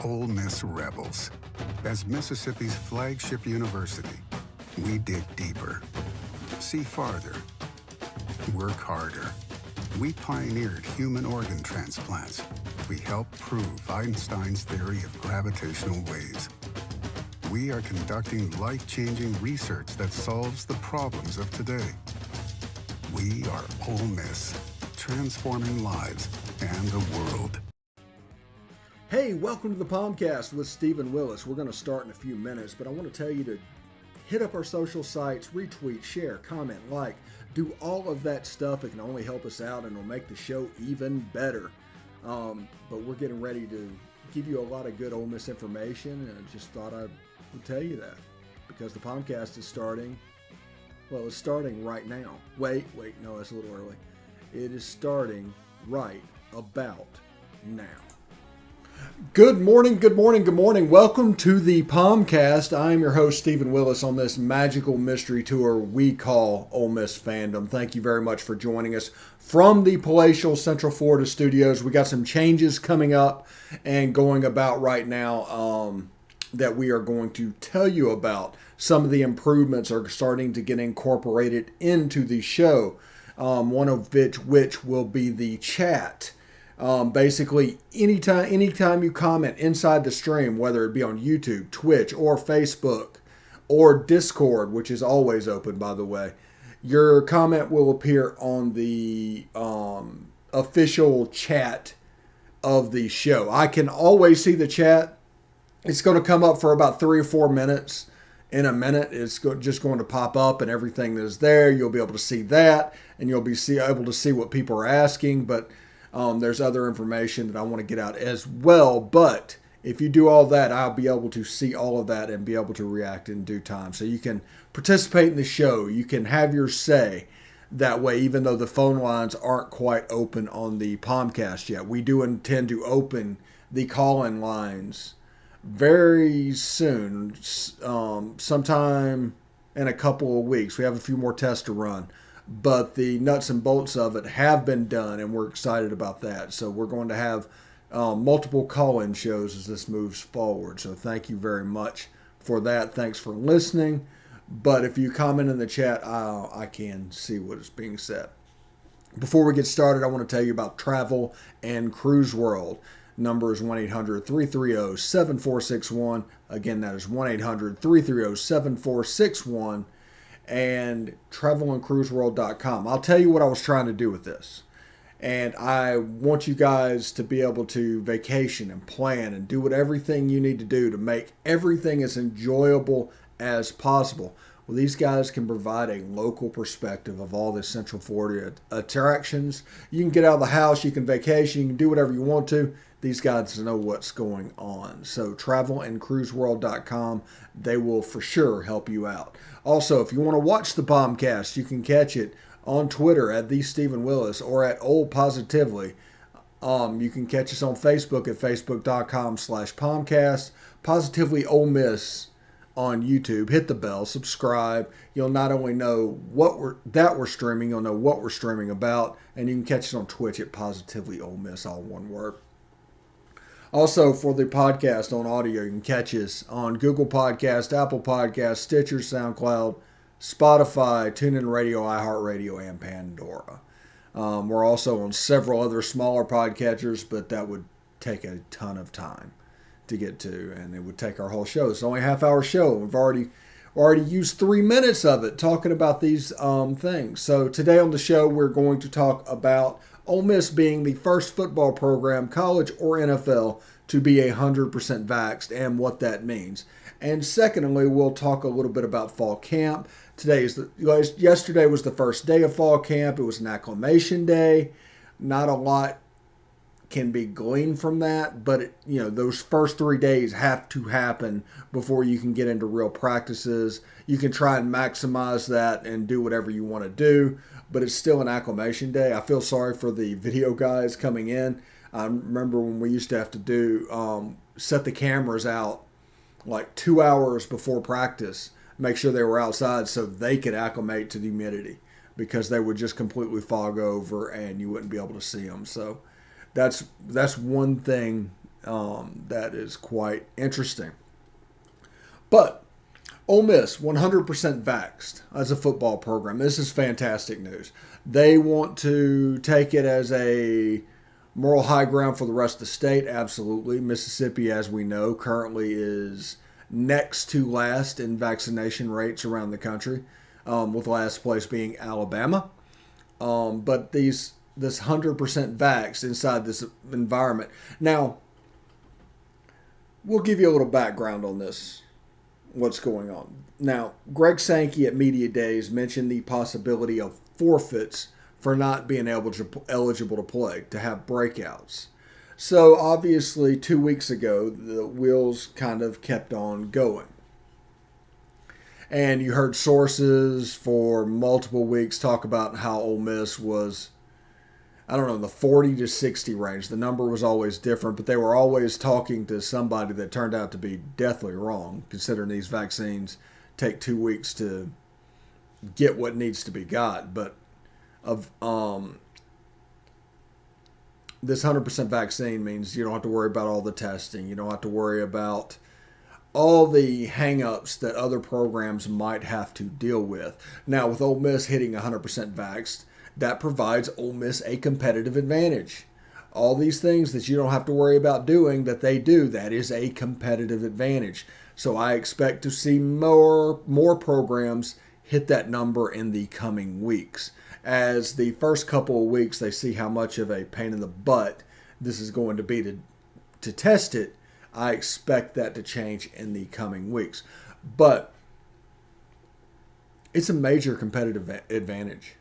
Ole Miss Rebels. As Mississippi's flagship university, we dig deeper, see farther, work harder. We pioneered human organ transplants. We helped prove Einstein's theory of gravitational waves. We are conducting life-changing research that solves the problems of today. We are Ole Miss, transforming lives and the world. Hey, welcome to the POMcast with Stephen Willis. We're going to start in a few minutes, but I want to tell you to hit up our social sites, retweet, share, comment, like, do all of that stuff. It can only help us out and it'll make the show even better. But we're getting ready to give you a lot of good Ole Miss information, and I just thought I would tell you that because the POMcast is starting. Well, it's starting right now. Wait, no, that's a little early. It is starting right about now. Good morning. Welcome to the POMcast. I am your host, Stephen Willis, on this magical mystery tour we call Ole Miss Fandom. Thank you very much for joining us from the palatial Central Florida studios. We got some changes coming up and going about right now that we are going to tell you about. Some of the improvements are starting to get incorporated into the show, one of which will be the chat. Basically, anytime you comment inside the stream, whether it be on YouTube, Twitch, or Facebook, or Discord, which is always open, by the way, your comment will appear on the official chat of the show. I can always see the chat. It's going to come up for about 3 or 4 minutes. In a minute, it's just going to pop up, and everything that is there, you'll be able to see that, and you'll be able to see what people are asking, but there's other information that I want to get out as well. But if you do all that, I'll be able to see all of that and be able to react in due time. So you can participate in the show. You can have your say that way, even though the phone lines aren't quite open on the POMcast yet. We do intend to open the call-in lines very soon, sometime in a couple of weeks. We have a few more tests to run. But the nuts and bolts of it have been done, and we're excited about that. So we're going to have multiple call-in shows as this moves forward. So thank you very much for that. Thanks for listening. But if you comment in the chat, I can see what is being said. Before we get started, I want to tell you about Travel and Cruise World. Number is 1-800-330-7461. Again, that is 1-800-330-7461. And travelandcruiseworld.com. I'll tell you what I was trying to do with this. And I want you guys to be able to vacation and plan and do everything you need to do to make everything as enjoyable as possible. Well, these guys can provide a local perspective of all the Central Florida attractions. You can get out of the house, you can vacation, you can do whatever you want to. These guys know what's going on. So travelandcruiseworld.com, they will for sure help you out. Also, if you want to watch the POMcast, you can catch it on Twitter at @TheStephenWillis or at Old Positively. You can catch us on Facebook at facebook.com/POMcast. Positively Ole Miss on YouTube. Hit the bell, subscribe. You'll not only know we're streaming, you'll know what we're streaming about, and you can catch us on Twitch at Positively Ole Miss, all one word. Also, for the podcast on audio, you can catch us on Google Podcast, Apple Podcast, Stitcher, SoundCloud, Spotify, TuneIn Radio, iHeartRadio, and Pandora. We're also on several other smaller podcatchers, but that would take a ton of time to get to, and it would take our whole show. It's only a half-hour show. We've already used 3 minutes of it talking about these things. So today on the show, we're going to talk about Ole Miss being the first football program, college or NFL, to be 100% vaxxed and what that means. And secondly, we'll talk a little bit about fall camp. Yesterday was the first day of fall camp. It was an acclimation day. Not a lot can be gleaned from that, but those first 3 days have to happen before you can get into real practices. You can try and maximize that and do whatever you want to do, but it's still an acclimation day. I feel sorry for the video guys coming in. I remember when we used to have to do set the cameras out like 2 hours before practice, make sure they were outside so they could acclimate to the humidity, because they would just completely fog over and you wouldn't be able to see them. So that's one thing That is quite interesting. But Ole Miss, 100% vaxxed as a football program. This is fantastic news. They want to take it as a moral high ground for the rest of the state. Absolutely. Mississippi, as we know, currently is next to last in vaccination rates around the country, with last place being Alabama. But this 100% vaxxed inside this environment. Now, we'll give you a little background on this, what's going on. Now, Greg Sankey at Media Days mentioned the possibility of forfeits for not being eligible to play, to have breakouts. So obviously 2 weeks ago, the wheels kind of kept on going. And you heard sources for multiple weeks talk about how Ole Miss was, I don't know, the 40 to 60 range. The number was always different, but they were always talking to somebody that turned out to be deathly wrong, considering these vaccines take 2 weeks to get what needs to be got. But of this 100% vaccine means you don't have to worry about all the testing. You don't have to worry about all the hang-ups that other programs might have to deal with. Now, with Ole Miss hitting 100% vaxxed, that provides Ole Miss a competitive advantage. All these things that you don't have to worry about doing that they do, that is a competitive advantage. So I expect to see more programs hit that number in the coming weeks. As the first couple of weeks, they see how much of a pain in the butt this is going to be to test it. I expect that to change in the coming weeks. But it's a major competitive advantage,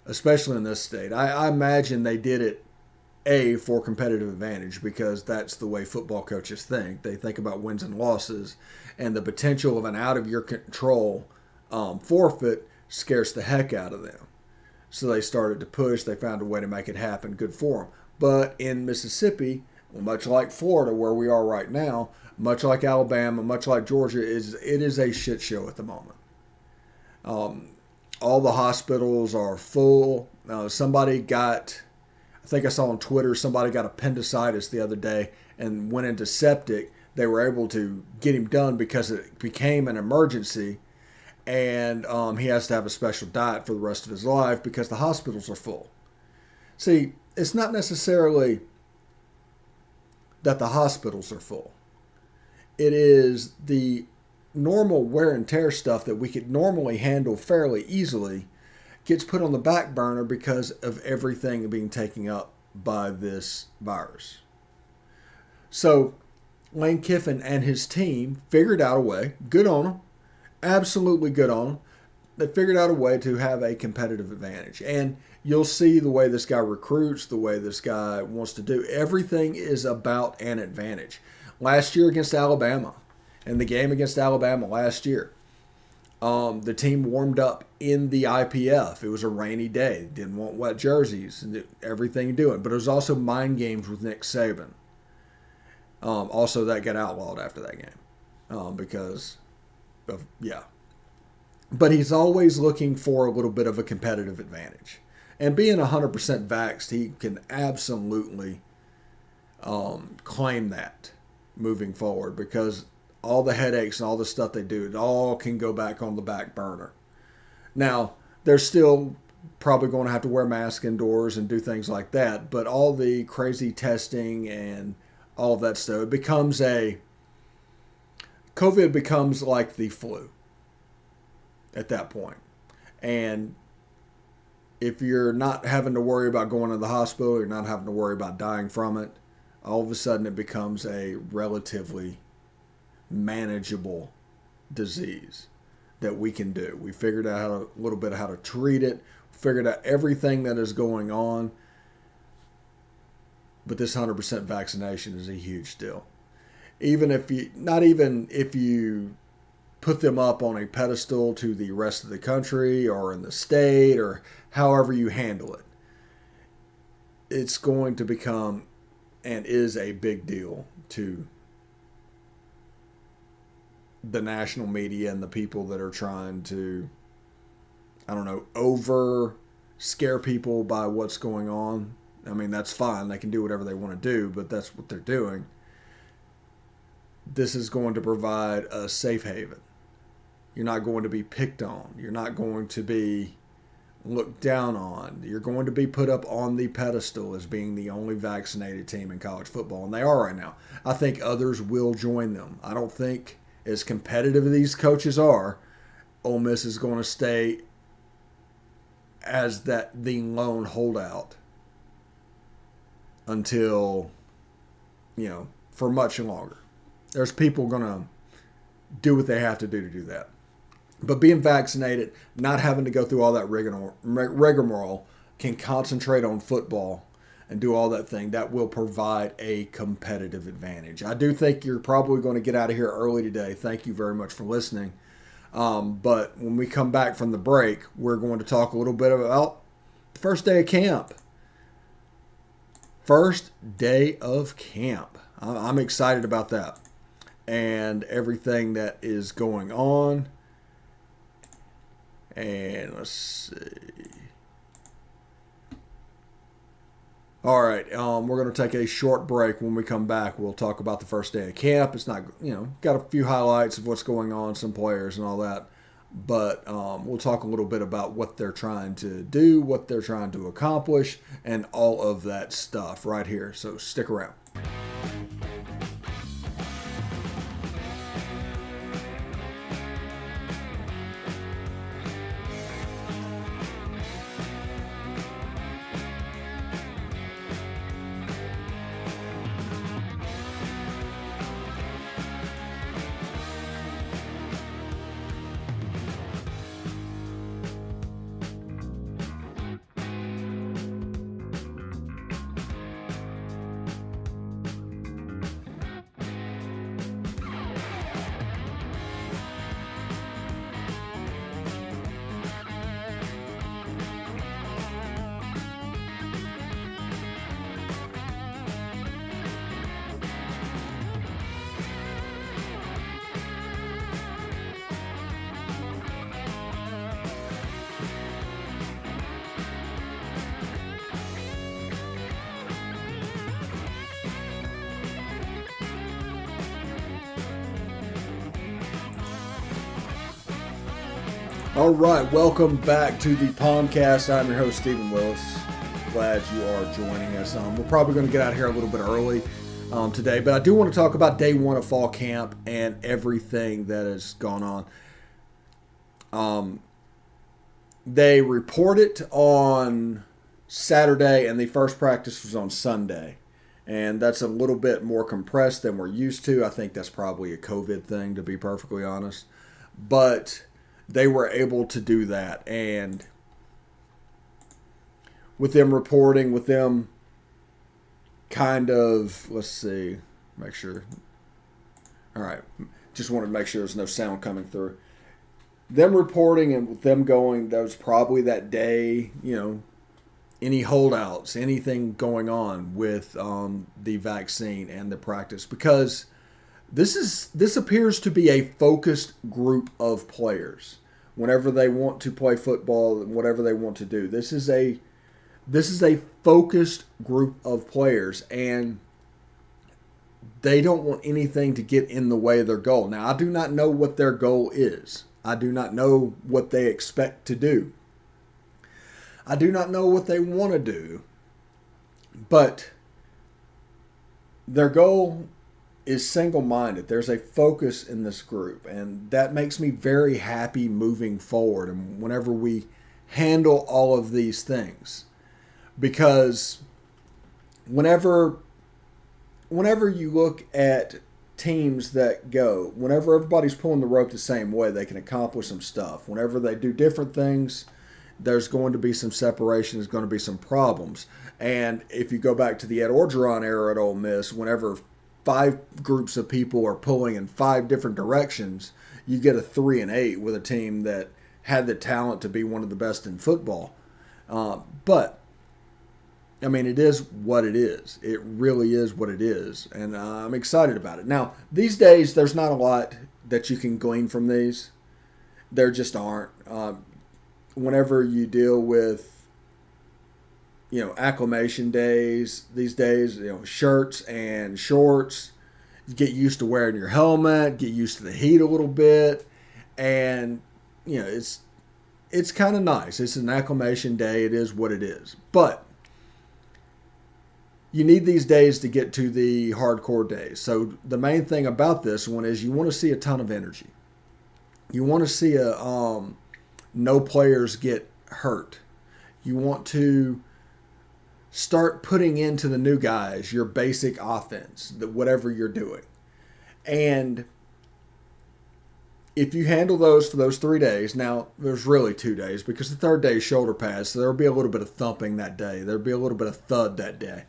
especially in this state. I imagine they did it, for competitive advantage, because that's the way football coaches think. They think about wins and losses, and the potential of an out-of-your-control forfeit scares the heck out of them. So they started to push. They found a way to make it happen. Good for them. But in Mississippi, much like Florida, where we are right now, much like Alabama, much like Georgia, it is a shit show at the moment. All the hospitals are full. Somebody got, I think I saw on Twitter, somebody got appendicitis the other day and went into septic. They were able to get him done because it became an emergency. And he has to have a special diet for the rest of his life because the hospitals are full. See, it's not necessarily that the hospitals are full. It is the normal wear and tear stuff that we could normally handle fairly easily gets put on the back burner because of everything being taken up by this virus. So Lane Kiffin and his team figured out a way. Good on them. Absolutely good on them. They figured out a way to have a competitive advantage. And you'll see the way this guy recruits, the way this guy wants to do. Everything is about an advantage. Last year against Alabama, in the game against Alabama last year, the team warmed up in the IPF. It was a rainy day. Didn't want wet jerseys and everything doing. But it was also mind games with Nick Saban. Also, that got outlawed after that game because of, yeah. But he's always looking for a little bit of a competitive advantage. And being 100% vaxxed, he can absolutely claim that moving forward because all the headaches and all the stuff they do, it all can go back on the back burner. Now, they're still probably going to have to wear masks indoors and do things like that, but all the crazy testing and all of that stuff, COVID becomes like the flu at that point. And if you're not having to worry about going to the hospital, you're not having to worry about dying from it, all of a sudden it becomes a relatively manageable disease that we can do. We figured out a little bit how to treat it, figured out everything that is going on. But this 100% vaccination is a huge deal. Not even if you put them up on a pedestal to the rest of the country or in the state or however you handle it, it's going to become and is a big deal to the national media and the people that are trying to, over scare people by what's going on. I mean, that's fine. They can do whatever they want to do, but that's what they're doing. this is going to provide a safe haven. You're not going to be picked on. You're not going to be looked down on. You're going to be put up on the pedestal as being the only vaccinated team in college football, and they are right now. I think others will join them. I don't think, as competitive as these coaches are, Ole Miss is going to stay as the lone holdout until, for much longer. There's people going to do what they have to do that. But being vaccinated, not having to go through all that rigmarole, can concentrate on football and do all that thing. That will provide a competitive advantage. I do think you're probably going to get out of here early today. Thank you very much for listening. But when we come back from the break, we're going to talk a little bit about the first day of camp. First day of camp. I'm excited about that and everything that is going on. And let's see. All right, we're going to take a short break. When we come back, we'll talk about the first day of camp. It's not, got a few highlights of what's going on, some players and all that. But we'll talk a little bit about what they're trying to do, what they're trying to accomplish, and all of that stuff right here. So stick around. All right, welcome back to the POMcast. I'm your host, Stephen Willis. Glad you are joining us. We're probably going to get out of here a little bit early today, but I do want to talk about day one of fall camp and everything that has gone on. They reported on Saturday, and the first practice was on Sunday. And that's a little bit more compressed than we're used to. I think that's probably a COVID thing, to be perfectly honest. But they were able to do that. And with them reporting, with them kind of, let's see, make sure. All right. Just wanted to make sure there's no sound coming through. Them reporting and with them going, that was probably that day, any holdouts, anything going on with the vaccine and the practice, because this appears to be a focused group of players. Whenever they want to play football, whatever they want to do, this is a focused group of players, and they don't want anything to get in the way of their goal. Now, I do not know what their goal is. I do not know what they expect to do. I do not know what they want to do, but their goal is single-minded. There's a focus in this group, and that makes me very happy moving forward and whenever we handle all of these things. Because whenever you look at teams that go, whenever everybody's pulling the rope the same way, they can accomplish some stuff. Whenever they do different things, there's going to be some separation, there's going to be some problems. And if you go back to the Ed Orgeron era at Ole Miss, whenever 5 groups of people are pulling in 5 different directions, you get a 3-8 with a team that had the talent to be one of the best in football. But I mean, it is what it is. It really is what it is, and I'm excited about it. Now, these days, there's not a lot that you can glean from these. There just aren't. Whenever you deal with acclimation days these days, shirts and shorts, get used to wearing your helmet, get used to the heat a little bit, and it's kind of nice. It's an acclimation day. It is what it is. But you need these days to get to the hardcore days. So the main thing about this one is you want to see a ton of energy. You want to see no players get hurt. You want to start putting into the new guys your basic offense, whatever you're doing. And if you handle those for those 3 days, now there's really 2 days because the third day is shoulder pads, so there'll be a little bit of thumping that day. There'll be a little bit of thud that day.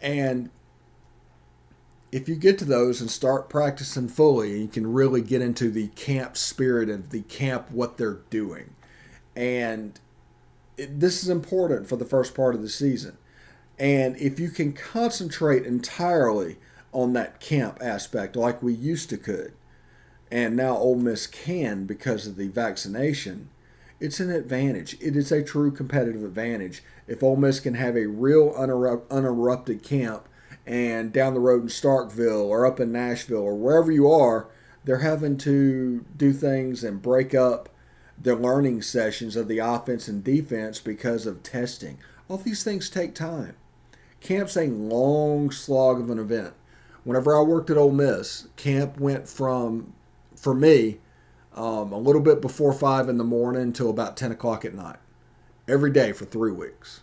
And if you get to those and start practicing fully, you can really get into the camp spirit and the camp, what they're doing. And this is important for the first part of the season. And if you can concentrate entirely on that camp aspect like we used to could, and now Ole Miss can because of the vaccination, it's an advantage. It is a true competitive advantage if Ole Miss can have a real uninterrupted camp, and down the road in Starkville or up in Nashville or wherever you are, they're having to do things and break up the learning sessions of the offense and defense because of testing. All these things take time. Camp's a long slog of an event. Whenever I worked at Ole Miss, camp went from, for me, a little bit before 5 in the morning until about 10 o'clock at night. Every day for 3 weeks.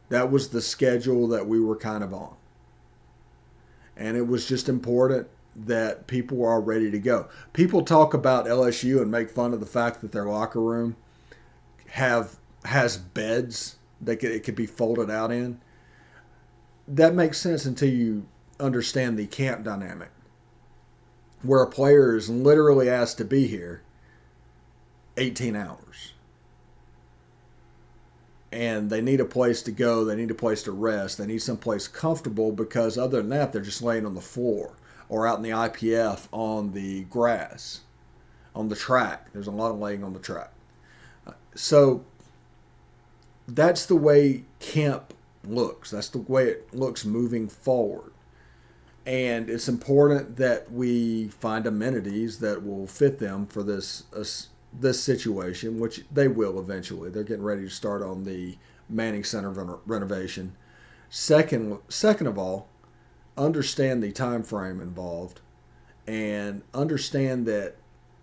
That was the schedule that we were kind of on. And it was just important that people are ready to go. People talk about LSU and make fun of the fact that their locker room has beds that it could be folded out in. That makes sense until you understand the camp dynamic, where a player is literally asked to be here 18 hours. And they need a place to go. They need a place to rest. They need someplace comfortable because other than that, they're just laying on the floor or out in the IPF on the grass, on the track. There's a lot of laying on the track. So that's the way camp looks. That's the way it looks moving forward. And it's important that we find amenities that will fit them for this situation, which they will eventually. They're getting ready to start on the Manning Center renovation. Second of all, understand the time frame involved and understand that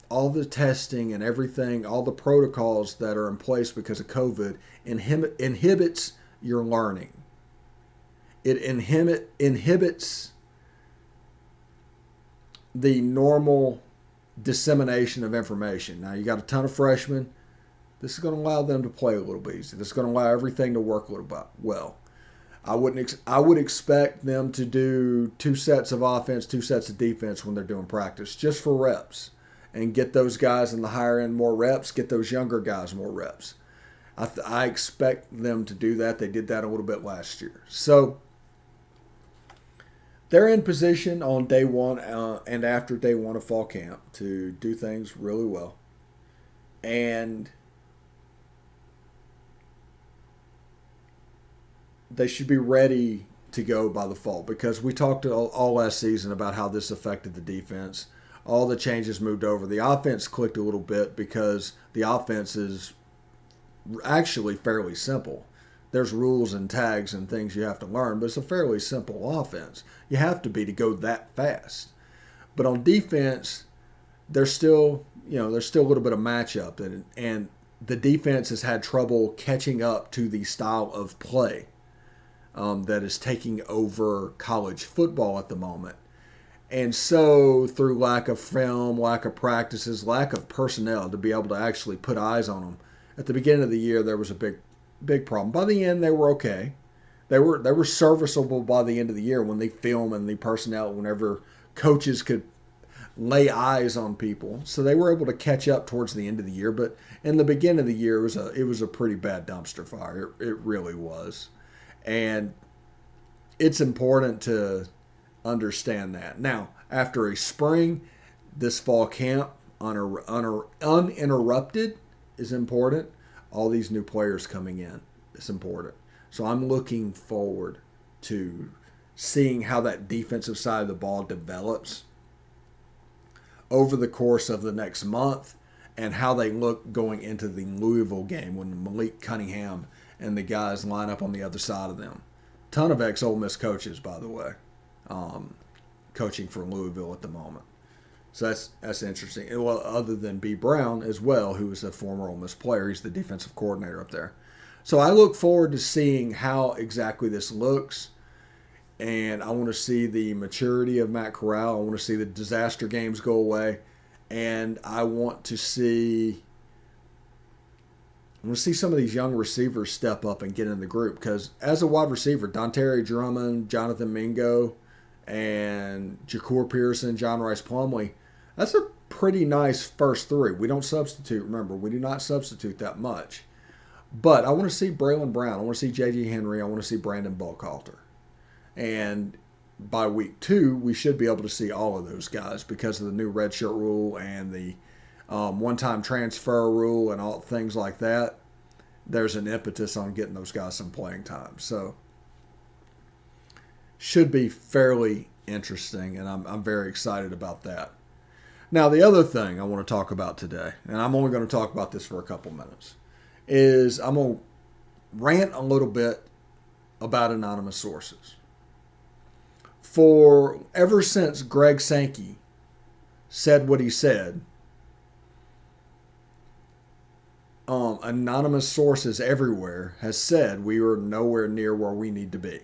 all the testing and everything, all the protocols that are in place because of COVID inhibits your learning. It inhibits the normal dissemination of information. Now, you got a ton of freshmen. This is going to allow them to play a little bit easy. This is going to allow everything to work a little bit well. I would expect them to do 2 sets of offense, 2 sets of defense when they're doing practice, just for reps, and get those guys in the higher end more reps, get those younger guys more reps. I expect them to do that. They did that a little bit last year. So they're in position on day one and after day one of fall camp to do things really well. And they should be ready to go by the fall because we talked all last season about how this affected the defense. All the changes moved over. The offense clicked a little bit because the offense is actually fairly simple. There's rules and tags and things you have to learn, but it's a fairly simple offense. You have to be to go that fast. But on defense, there's still a little bit of matchup, and the defense has had trouble catching up to the style of play that is taking over college football at the moment. And so through lack of film, lack of practices, lack of personnel to be able to actually put eyes on them, at the beginning of the year there was a big problem. By the end, they were okay. They were serviceable by the end of the year when they film and the personnel, whenever coaches could lay eyes on people. So they were able to catch up towards the end of the year. But in the beginning of the year, it was a pretty bad dumpster fire. It really was. And it's important to understand that. Now, after a spring, this fall camp uninterrupted is important. All these new players coming in is important. So I'm looking forward to seeing how that defensive side of the ball develops over the course of the next month and how they look going into the Louisville game when Malik Cunningham and the guys line up on the other side of them. Ton of ex-Ole Miss coaches, by the way, coaching for Louisville at the moment. So that's interesting. And well, other than B. Brown as well, who is a former Ole Miss player. He's the defensive coordinator up there. So I look forward to seeing how exactly this looks. And I want to see the maturity of Matt Corral. I want to see the disaster games go away. And I want to see some of these young receivers step up and get in the group. Because as a wide receiver, Dontarie Drummond, Jonathan Mingo, and Jacour Pearson, John Rice Plumlee, that's a pretty nice first three. We don't substitute. Remember, we do not substitute that much. But I want to see Braylon Brown. I want to see J.J. Henry. I want to see Brandon Buckhalter. And by week 2, we should be able to see all of those guys because of the new redshirt rule and the one-time transfer rule and all things like that. There's an impetus on getting those guys some playing time. So should be fairly interesting, and I'm very excited about that. Now, the other thing I want to talk about today, and I'm only going to talk about this for a couple minutes, is I'm going to rant a little bit about anonymous sources. For ever since Greg Sankey said what he said, anonymous sources everywhere has said we are nowhere near where we need to be.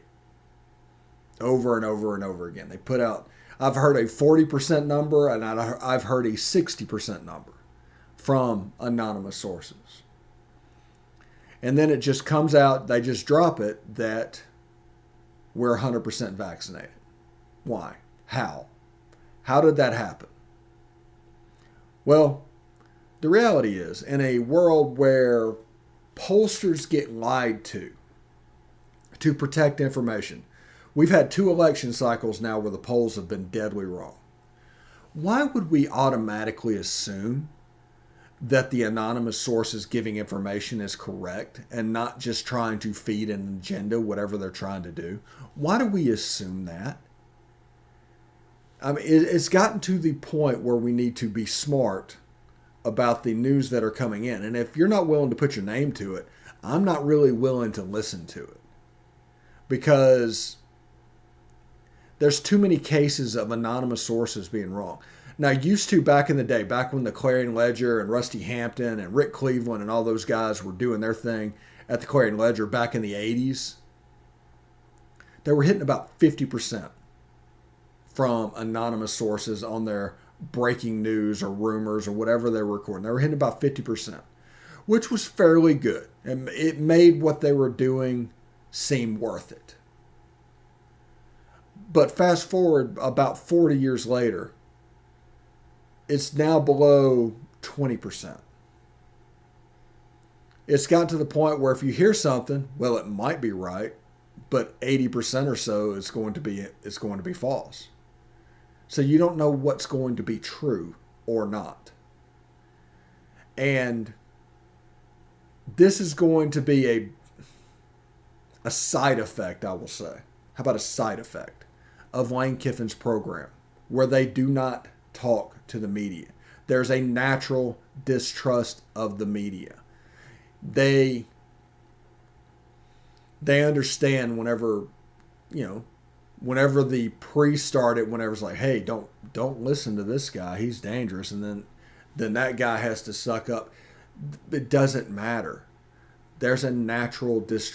Over and over and over again. They put out, I've heard a 40% number and I've heard a 60% number from anonymous sources. And then it just comes out, they just drop it that we're 100% vaccinated. Why? How? How did that happen? Well, the reality is, in a world where pollsters get lied to protect information, we've had 2 election cycles now where the polls have been deadly wrong. Why would we automatically assume that the anonymous sources giving information is correct and not just trying to feed an agenda, whatever they're trying to do? Why do we assume that? I mean, it's gotten to the point where we need to be smart about the news that are coming in. And if you're not willing to put your name to it, I'm not really willing to listen to it. Because there's too many cases of anonymous sources being wrong. Now, used to back in the day, back when the Clarion Ledger and Rusty Hampton and Rick Cleveland and all those guys were doing their thing at the Clarion Ledger back in the 80s, they were hitting about 50% from anonymous sources on their breaking news or rumors or whatever they were recording. They were hitting about 50%, which was fairly good. And it made what they were doing seem worth it. But fast forward about 40 years later, it's now below 20%. It's got to the point where if you hear something, well, it might be right, but 80% or so is going to be false. So you don't know what's going to be true or not. And this is going to be a side effect, I will say. How about a side effect of Lane Kiffin's program, where they do not talk to the media? There's a natural distrust of the media. They understand whenever the pre-started, whenever it's like, hey, don't listen to this guy, he's dangerous, and then that guy has to suck up. It doesn't matter. There's a natural distrust